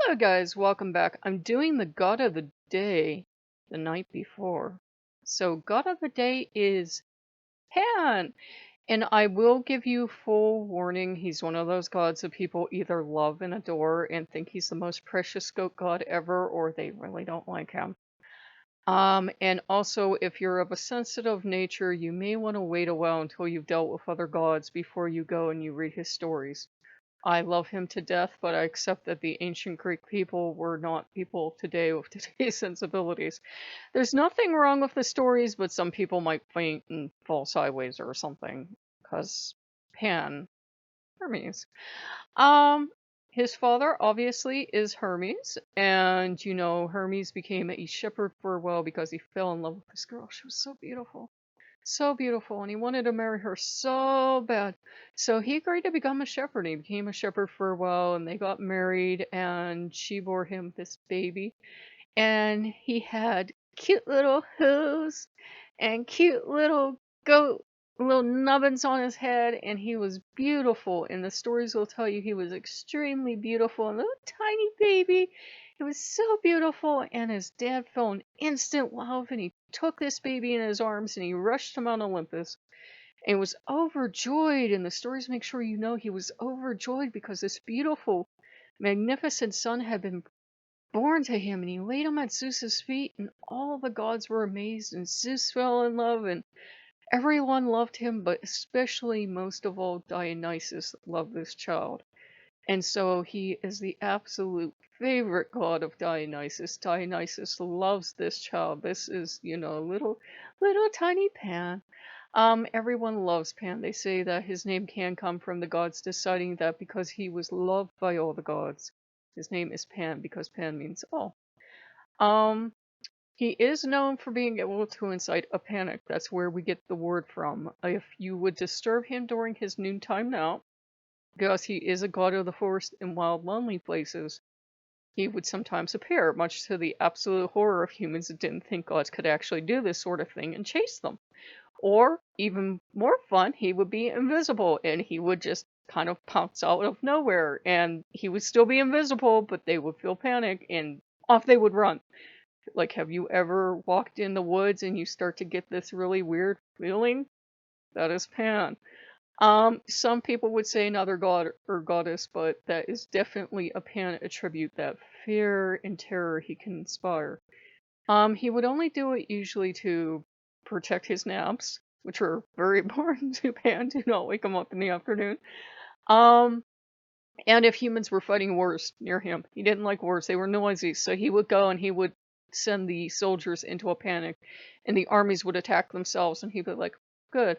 Hello guys, welcome back. I'm doing the God of the Day the night before. So God of the Day is Pan. And I will give you full warning, he's one of those gods that people either love and adore and think he's the most precious goat god ever, or they really don't like him. And also if you're of a sensitive nature, you may want to wait a while until you've dealt with other gods before you go and you read his stories. I love him to death, but I accept that the ancient Greek people were not people today with today's sensibilities. There's nothing wrong with the stories, but some people might faint and fall sideways or something. Because Pan, Hermes. Um, his father obviously is Hermes, and Hermes became a shepherd for a while because he fell in love with this girl. She was so beautiful. So beautiful, and he wanted to marry her so bad. So he agreed to become a shepherd. He became a shepherd for a while, and they got married, and she bore him this baby. And he had cute little hooves and cute little little nubbins on his head, and he was beautiful. And the stories will tell you he was extremely beautiful. And little tiny baby, it was so beautiful. And his dad fell in instant love, and he took this baby in his arms and he rushed to Mount Olympus and was overjoyed. And the stories make sure you know he was overjoyed because this beautiful, magnificent son had been born to him, and he laid him at Zeus's feet, and all the gods were amazed, and Zeus fell in love, and everyone loved him, but especially most of all Dionysus loved this child. And so he is the absolute favorite god of Dionysus. Dionysus loves this child. This is, little tiny Pan. Everyone loves Pan. They say that his name can come from the gods deciding that because he was loved by all the gods. His name is Pan because Pan means all. He is known for being able to incite a panic. That's where we get the word from. If you would disturb him during his noontime nap, because he is a god of the forest in wild, lonely places, he would sometimes appear, much to the absolute horror of humans that didn't think gods could actually do this sort of thing, and chase them. Or, even more fun, he would be invisible, and he would just kind of pounce out of nowhere, and he would still be invisible, but they would feel panic, and off they would run. Like, have you ever walked in the woods and you start to get this really weird feeling? That is Pan. Some people would say another god or goddess, but that is definitely a Pan attribute, that fear and terror he can inspire. He would only do it usually to protect his naps, which are very important to Pan. Do not wake him up in the afternoon. Um, and if humans were fighting wars near him, he didn't like wars. They were noisy, so he would go and he would send the soldiers into a panic, and the armies would attack themselves, and he'd be like, good,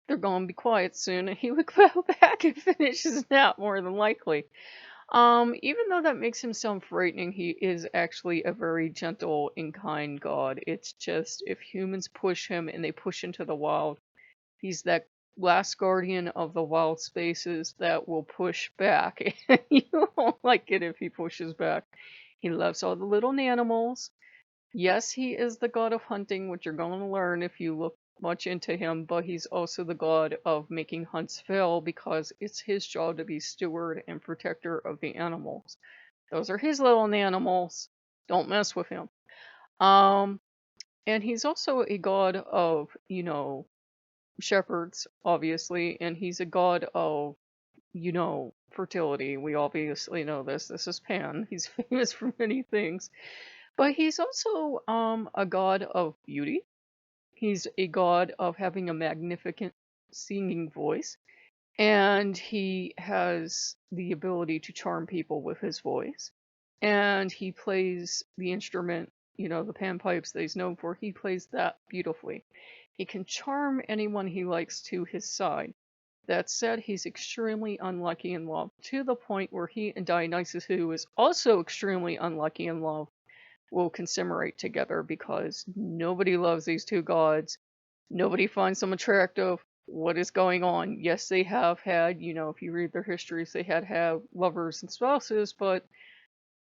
they're going to be quiet soon, and he would go back and finish his nap more than likely. Even though that makes him sound frightening, he is actually a very gentle and kind god. It's just if humans push him and they push into the wild, he's that last guardian of the wild spaces that will push back. You won't like it if he pushes back. He loves all the little animals. Yes, he is the god of hunting, which you're going to learn if you look much into him, but he's also the god of making hunts fail because it's his job to be steward and protector of the animals. Those are his little animals. Don't mess with him. Um, and he's also a god of, shepherds, obviously, and he's a god of, fertility. We obviously know this. This is Pan. He's famous for many things. But he's also a god of beauty. He's a god of having a magnificent singing voice. And he has the ability to charm people with his voice. And he plays the instrument, the panpipes that he's known for. He plays that beautifully. He can charm anyone he likes to his side. That said, he's extremely unlucky in love, to the point where he and Dionysus, who is also extremely unlucky in love, will commemorate together because nobody loves these two gods. Nobody finds them attractive. What is going on? Yes, they have had, if you read their histories, they had lovers and spouses, but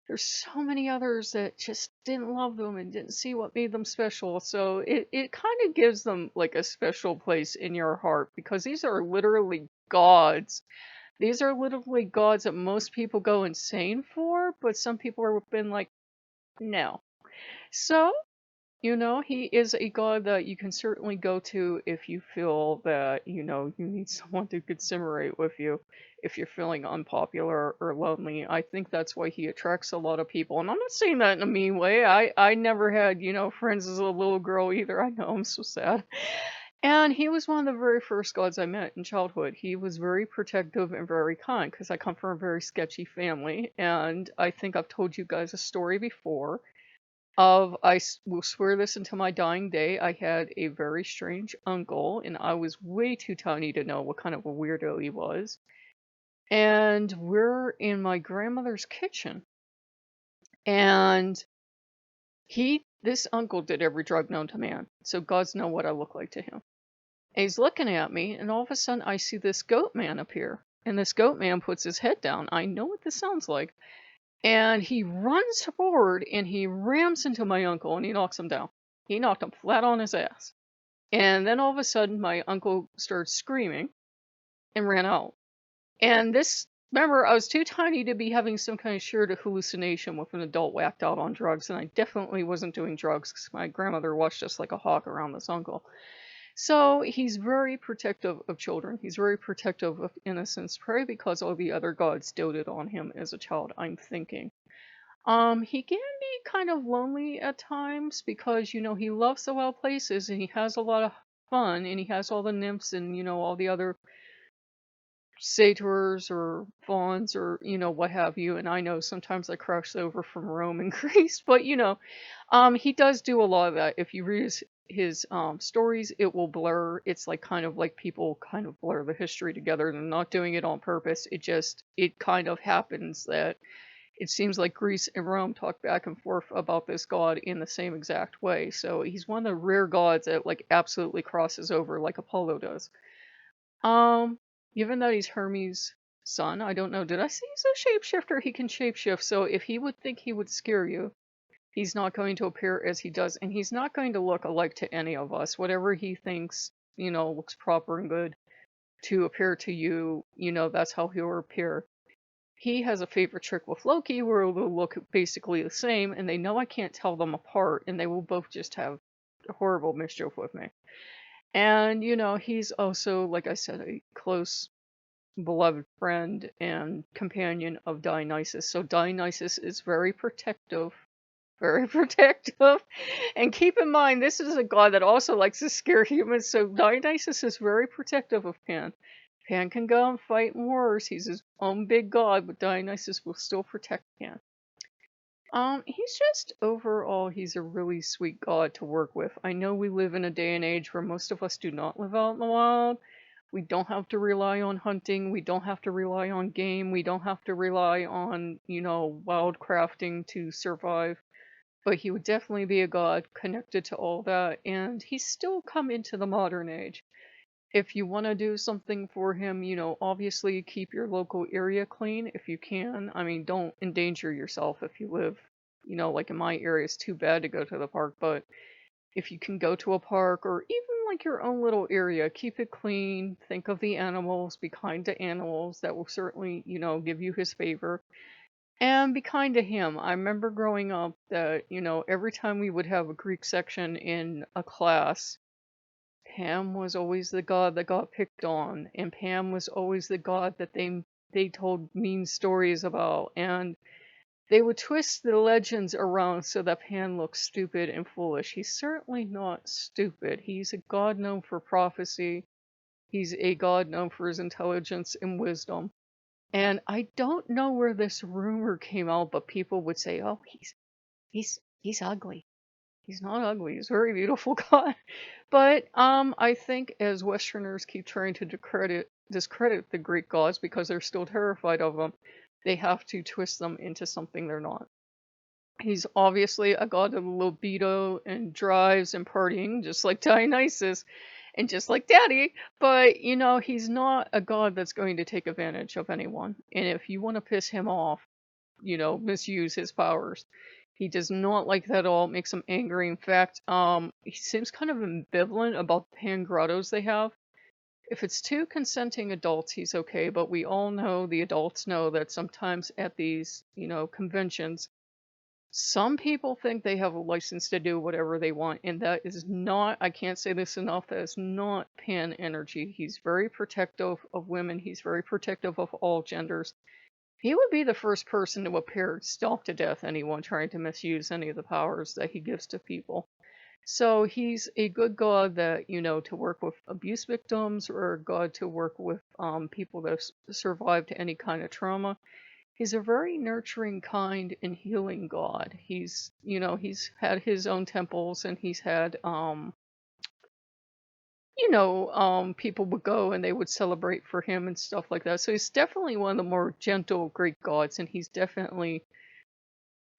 there's so many others that just didn't love them and didn't see what made them special. So it kind of gives them like a special place in your heart because these are literally gods These are literally gods that most people go insane for, but some people have been like, no. So, he is a god that you can certainly go to if you feel that, you need someone to commemorate with you if you're feeling unpopular or lonely. I think that's why he attracts a lot of people. And I'm not saying that in a mean way. I never had, friends as a little girl either. I know, I'm so sad. And he was one of the very first gods I met in childhood. He was very protective and very kind because I come from a very sketchy family. And I think I've told you guys a story before of will swear this until my dying day. I had a very strange uncle, and I was way too tiny to know what kind of a weirdo he was. And we're in my grandmother's kitchen, and this uncle did every drug known to man, so gods know what I look like to him. And he's looking at me, and all of a sudden I see this goat man appear, and this goat man puts his head down. I know what this sounds like. And he runs forward and he rams into my uncle and he knocks him down. He knocked him flat on his ass. And then all of a sudden, my uncle started screaming and ran out. And remember, I was too tiny to be having some kind of shared hallucination with an adult whacked out on drugs. And I definitely wasn't doing drugs because my grandmother watched us like a hawk around this uncle. So he's very protective of children. He's very protective of innocence, probably because all the other gods doted on him as a child, I'm thinking. He can be kind of lonely at times because, he loves the wild places and he has a lot of fun and he has all the nymphs and, all the other satyrs or fauns or, what have you. And I know sometimes I cross over from Rome and Greece, but, he does do a lot of that. If you read his stories, it will blur. It's like kind of like people kind of blur the history together and not doing it on purpose. It kind of happens that it seems like Greece and Rome talk back and forth about this god in the same exact way. So he's one of the rare gods that like absolutely crosses over like Apollo does. Given that he's Hermes' son, I don't know, did I say he's a shapeshifter? He can shapeshift, so if he would think he would scare you, he's not going to appear as he does, and he's not going to look alike to any of us. Whatever he thinks, looks proper and good to appear to you, that's how he'll appear. He has a favorite trick with Loki where they'll look basically the same, and they know I can't tell them apart, and they will both just have horrible mischief with me. And, he's also, like I said, a close, beloved friend and companion of Dionysus. So Dionysus is very protective. Very protective. And keep in mind, this is a god that also likes to scare humans, so Dionysus is very protective of Pan. Pan can go and fight in wars. He's his own big god, but Dionysus will still protect Pan. He's just overall, he's a really sweet god to work with. I know we live in a day and age where most of us do not live out in the wild. We don't have to rely on hunting. We don't have to rely on game. We don't have to rely on, wild crafting to survive. But he would definitely be a god connected to all that, and he's still come into the modern age. If you want to do something for him, obviously keep your local area clean if you can. I mean, don't endanger yourself if you live, like in my area, it's too bad to go to the park, but if you can go to a park or even like your own little area, keep it clean, think of the animals, be kind to animals. That will certainly, give you his favor. And be kind to him. I remember growing up that, every time we would have a Greek section in a class, Pam was always the god that got picked on, and Pam was always the god that they told mean stories about, and they would twist the legends around so that Pan looks stupid and foolish. He's certainly not stupid. He's a god known for prophecy. He's a god known for his intelligence and wisdom. And I don't know where this rumor came out, but people would say, "Oh, he's ugly." He's not ugly. He's a very beautiful god. But I think as Westerners keep trying to discredit the Greek gods because they're still terrified of them, they have to twist them into something they're not. He's obviously a god of libido and drives and partying, just like Dionysus and just like Daddy, but he's not a god that's going to take advantage of anyone. And if you want to piss him off, misuse his powers. He does not like that at all. It makes him angry. In fact, he seems kind of ambivalent about the pan grottos they have. If it's two consenting adults, he's okay, but we all know, the adults know, that sometimes at these, conventions, some people think they have a license to do whatever they want, and that is not, I can't say this enough, that is not Pan energy. He's very protective of women, he's very protective of all genders. He would be the first person to appear stalk to death anyone trying to misuse any of the powers that he gives to people. So he's a good god that, to work with abuse victims, or a god to work with people that have survived any kind of trauma. He's a very nurturing, kind, and healing god. He's had his own temples, and he's had, people would go and they would celebrate for him and stuff like that. So he's definitely one of the more gentle Greek gods, and he's definitely,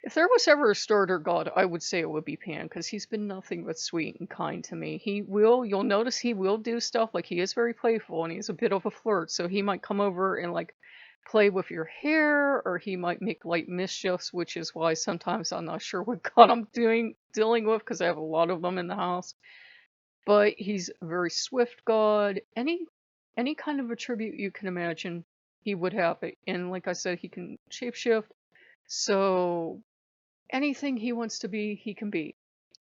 if there was ever a starter god, I would say it would be Pan, because he's been nothing but sweet and kind to me. You'll notice he will do stuff, like he is very playful and he's a bit of a flirt, so he might come over and like play with your hair, or he might make light mischiefs, which is why sometimes I'm not sure what god I'm dealing with, because I have a lot of them in the house. But he's a very swift god. Any kind of attribute you can imagine, he would have it. And like I said, he can shapeshift. So anything he wants to be, he can be.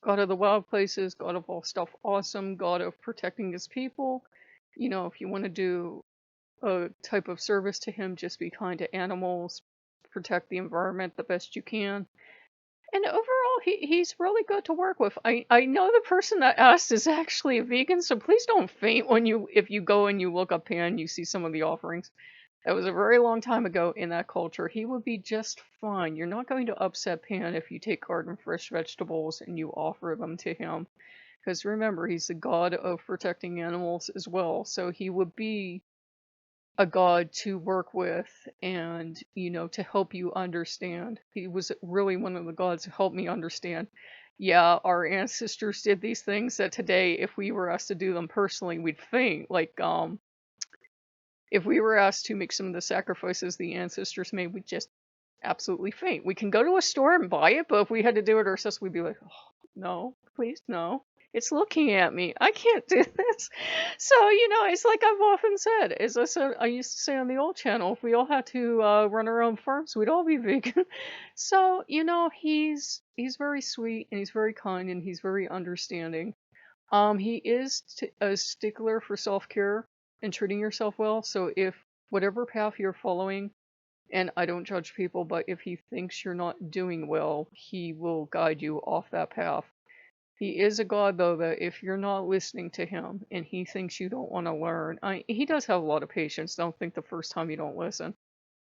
God of the wild places, god of all stuff awesome, god of protecting his people. If you want to do a type of service to him, just be kind to animals, protect the environment the best you can. And overall, he's really good to work with. I know the person that asked is actually a vegan, so please don't faint if you go and you look up Pan, you see some of the offerings. That was a very long time ago in that culture. He would be just fine. You're not going to upset Pan if you take garden fresh vegetables and you offer them to him. Because remember, he's the god of protecting animals as well. So he would be a god to work with, and, to help you understand. He was really one of the gods to help me understand. Yeah, our ancestors did these things that today, if we were asked to do them personally, we'd faint. Like, if we were asked to make some of the sacrifices the ancestors made, we'd just absolutely faint. We can go to a store and buy it, but if we had to do it ourselves, we'd be like, oh, no, please, no. It's looking at me. I can't do this. So, it's like I've often said, as I used to say on the old channel, if we all had to run our own farms, we'd all be vegan. So, he's very sweet, and he's very kind, and he's very understanding. He is a stickler for self-care and treating yourself well. So if whatever path you're following, and I don't judge people, but if he thinks you're not doing well, he will guide you off that path. He is a god, though, that if you're not listening to him and he thinks you don't want to learn, he does have a lot of patience. Don't think the first time you don't listen.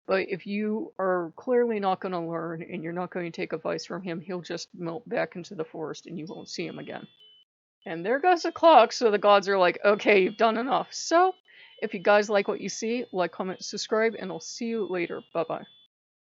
But if you are clearly not going to learn and you're not going to take advice from him, he'll just melt back into the forest and you won't see him again. And there goes the clock, so the gods are like, okay, you've done enough. So, if you guys like what you see, like, comment, subscribe, and I'll see you later. Bye-bye.